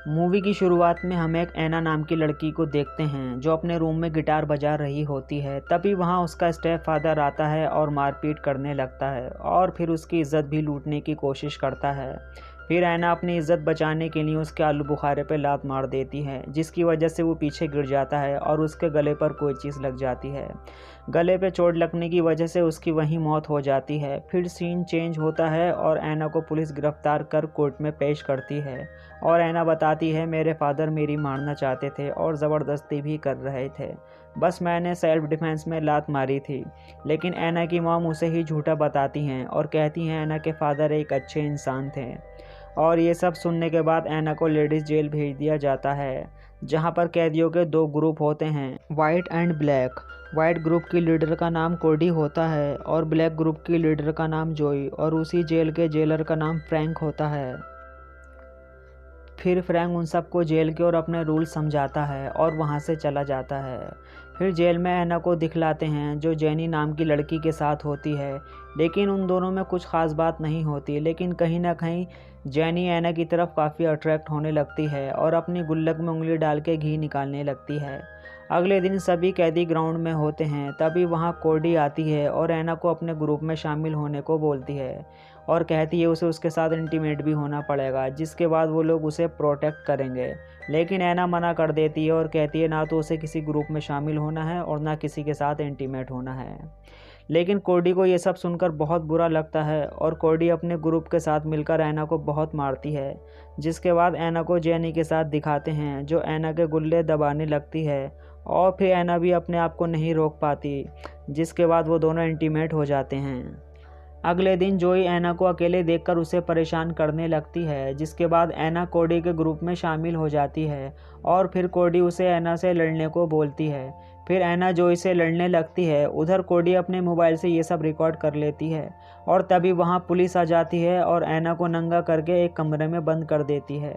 Movie की शुरुआत में हम एक ऐना नाम की लड़की को देखते हैं जो अपने रूम में गिटार बजा रही होती है। तभी वहाँ उसका स्टेप फादर आता है और मारपीट करने लगता है और फिर उसकी इज्जत भी लूटने की कोशिश करता है। फिर ऐना अपनी इज्जत बचाने के लिए उसके आलू बुखारे पर लात मार देती है, जिसकी वजह से वो पीछे गिर जाता है और उसके गले पर कोई चीज़ लग जाती है। गले पे चोट लगने की वजह से उसकी वहीं मौत हो जाती है। फिर सीन चेंज होता है और ऐना को पुलिस गिरफ्तार कर कोर्ट में पेश करती है और ऐना बताती है, मेरे फादर मेरी मारना चाहते थे और ज़बरदस्ती भी कर रहे थे, बस मैंने सेल्फ डिफेंस में लात मारी थी। लेकिन ऐना की मॉम उसे ही झूठा बताती हैं और कहती हैं ऐना के फादर एक अच्छे इंसान थे। और ये सब सुनने के बाद ऐना को लेडीज़ जेल भेज दिया जाता है, जहाँ पर कैदियों के दो ग्रुप होते हैं, white and black. White group की लीडर का नाम कोडी होता है और ब्लैक ग्रुप की लीडर का नाम जोई, और उसी जेल के जेलर का नाम फ्रैंक होता है। फिर फ्रैंक उन सबको जेल के और अपने रूल समझाता है और वहाँ से चला जाता है। फिर जेल में ऐना को दिखलाते हैं जो जेनी नाम की लड़की के साथ होती है, लेकिन उन दोनों में कुछ ख़ास बात नहीं होती। लेकिन कहीं ना कहीं जेनी ऐना की तरफ काफ़ी अट्रैक्ट होने लगती है और अपनी गुल्लक में उंगली डाल के घी निकालने लगती है। अगले दिन सभी कैदी ग्राउंड में होते हैं, तभी वहाँ कोडी आती है और ऐना को अपने ग्रुप में शामिल होने को बोलती है और कहती है उसे उसके साथ इंटीमेट भी होना पड़ेगा, जिसके बाद वो लोग उसे प्रोटेक्ट करेंगे। लेकिन ऐना मना कर देती है और कहती है ना तो उसे किसी ग्रुप में शामिल होना है और ना किसी के साथ इंटीमेट होना है। लेकिन कोडी को ये सब सुनकर बहुत बुरा लगता है और कोडी अपने ग्रुप के साथ मिलकर ऐना को बहुत मारती है, जिसके बाद ऐना को जेनी के साथ दिखाते हैं जो ऐना के गुल्ले दबाने लगती है और फिर ऐना भी अपने आप को नहीं रोक पाती, जिसके बाद वो दोनों इंटीमेट हो जाते हैं। अगले दिन जोई ऐना को अकेले देखकर उसे परेशान करने लगती है, जिसके बाद ऐना कोडी के ग्रुप में शामिल हो जाती है और फिर कोडी उसे ऐना से लड़ने को बोलती है। फिर ऐना जोई से लड़ने लगती है। उधर कोडी अपने मोबाइल से ये सब रिकॉर्ड कर लेती है और तभी वहाँ पुलिस आ जाती है और ऐना को नंगा करके एक कमरे में बंद कर देती है।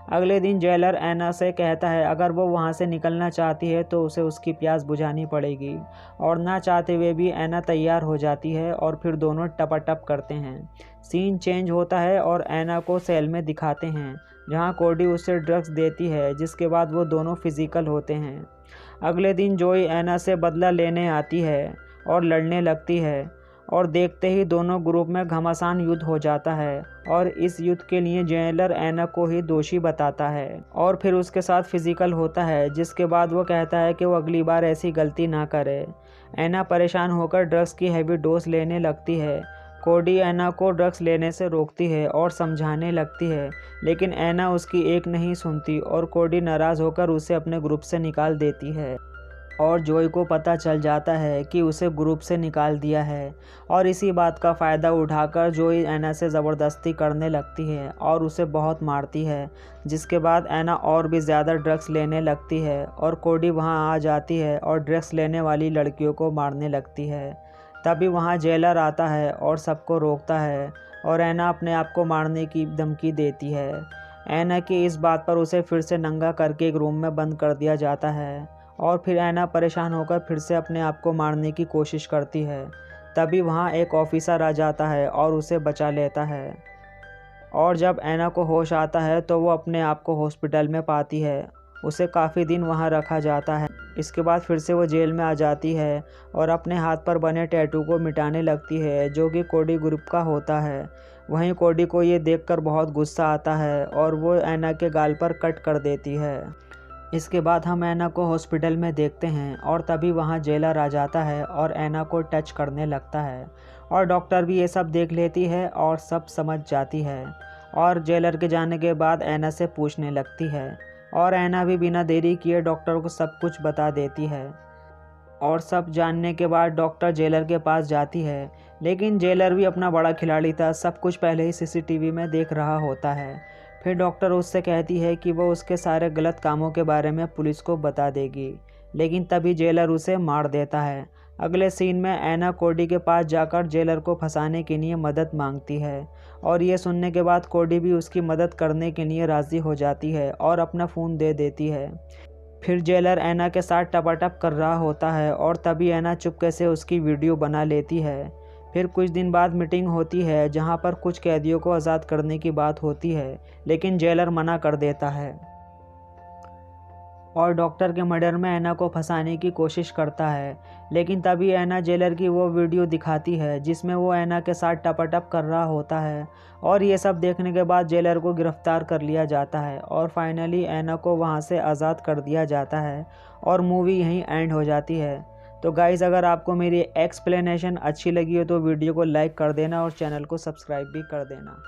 अगले दिन जेलर ऐना से कहता है अगर वो वहाँ से निकलना चाहती है तो उसे उसकी प्यास बुझानी पड़ेगी, और ना चाहते हुए भी ऐना तैयार हो जाती है और फिर दोनों टपाटप करते हैं। सीन चेंज होता है और ऐना को सेल में दिखाते हैं जहाँ कोडी उसे ड्रग्स देती है, जिसके बाद वो दोनों फिजिकल होते हैं। अगले दिन जोई ऐना से बदला लेने आती है और लड़ने लगती है और देखते ही दोनों ग्रुप में घमासान युद्ध हो जाता है और इस युद्ध के लिए जेलर ऐना को ही दोषी बताता है और फिर उसके साथ फिजिकल होता है, जिसके बाद वो कहता है कि वो अगली बार ऐसी गलती ना करे। ऐना परेशान होकर ड्रग्स की हैवी डोज लेने लगती है। कोडी ऐना को ड्रग्स लेने से रोकती है और समझाने लगती है, लेकिन ऐना उसकी एक नहीं सुनती और कोडी नाराज़ होकर उसे अपने ग्रुप से निकाल देती है और जोई को पता चल जाता है कि उसे ग्रुप से निकाल दिया है और इसी बात का फ़ायदा उठाकर जोई ऐना से ज़बरदस्ती करने लगती है और उसे बहुत मारती है, जिसके बाद ऐना और भी ज़्यादा ड्रग्स लेने लगती है और कोडी वहां आ जाती है और ड्रग्स लेने वाली लड़कियों को मारने लगती है। तभी वहां जेलर आता है और सबको रोकता है और ऐना अपने आप को मारने की धमकी देती है। ऐना की इस बात पर उसे फिर से नंगा करके एक रूम में बंद कर दिया जाता है और फिर ऐना परेशान होकर फिर से अपने आप को मारने की कोशिश करती है। तभी वहाँ एक ऑफिसर आ जाता है और उसे बचा लेता है और जब ऐना को होश आता है तो वो अपने आप को हॉस्पिटल में पाती है। उसे काफ़ी दिन वहाँ रखा जाता है। इसके बाद फिर से वो जेल में आ जाती है और अपने हाथ पर बने टैटू को मिटाने लगती है जो कि कोडी ग्रुप का होता है। वहीं कोडी को ये देखकर बहुत गुस्सा आता है और वो ऐना के गाल पर कट कर देती है। इसके बाद हम ऐना को हॉस्पिटल में देखते हैं और तभी वहाँ जेलर आ जाता है और ऐना को टच करने लगता है और डॉक्टर भी ये सब देख लेती है और सब समझ जाती है और जेलर के जाने के बाद ऐना से पूछने लगती है और ऐना भी बिना देरी किए डॉक्टर को सब कुछ बता देती है। और सब जानने के बाद डॉक्टर जेलर के पास जाती है, लेकिन जेलर भी अपना बड़ा खिलाड़ी था, सब कुछ पहले ही सीसीटीवी में देख रहा होता है। फिर डॉक्टर उससे कहती है कि वो उसके सारे गलत कामों के बारे में पुलिस को बता देगी, लेकिन तभी जेलर उसे मार देता है। अगले सीन में ऐना कोडी के पास जाकर जेलर को फंसाने के लिए मदद मांगती है और ये सुनने के बाद कोडी भी उसकी मदद करने के लिए राज़ी हो जाती है और अपना फ़ोन दे देती है। फिर जेलर ऐना के साथ टपाटप कर रहा होता है और तभी ऐना चुपके से उसकी वीडियो बना लेती है। फिर कुछ दिन बाद मीटिंग होती है जहां पर कुछ कैदियों को आज़ाद करने की बात होती है, लेकिन जेलर मना कर देता है। और डॉक्टर के मर्डर में ऐना को फंसाने की कोशिश करता है। लेकिन तभी ऐना जेलर की वो वीडियो दिखाती है जिसमें वो ऐना के साथ टपाटप कर रहा होता है, और ये सब देखने के बाद जेलर को गिरफ्तार कर लिया जाता है और फाइनली ऐना को वहाँ से आज़ाद कर दिया जाता है और मूवी यहीं एंड हो जाती है। तो गाइज़, अगर आपको मेरी एक्सप्लेनेशन अच्छी लगी हो तो वीडियो को लाइक कर देना और चैनल को सब्सक्राइब भी कर देना।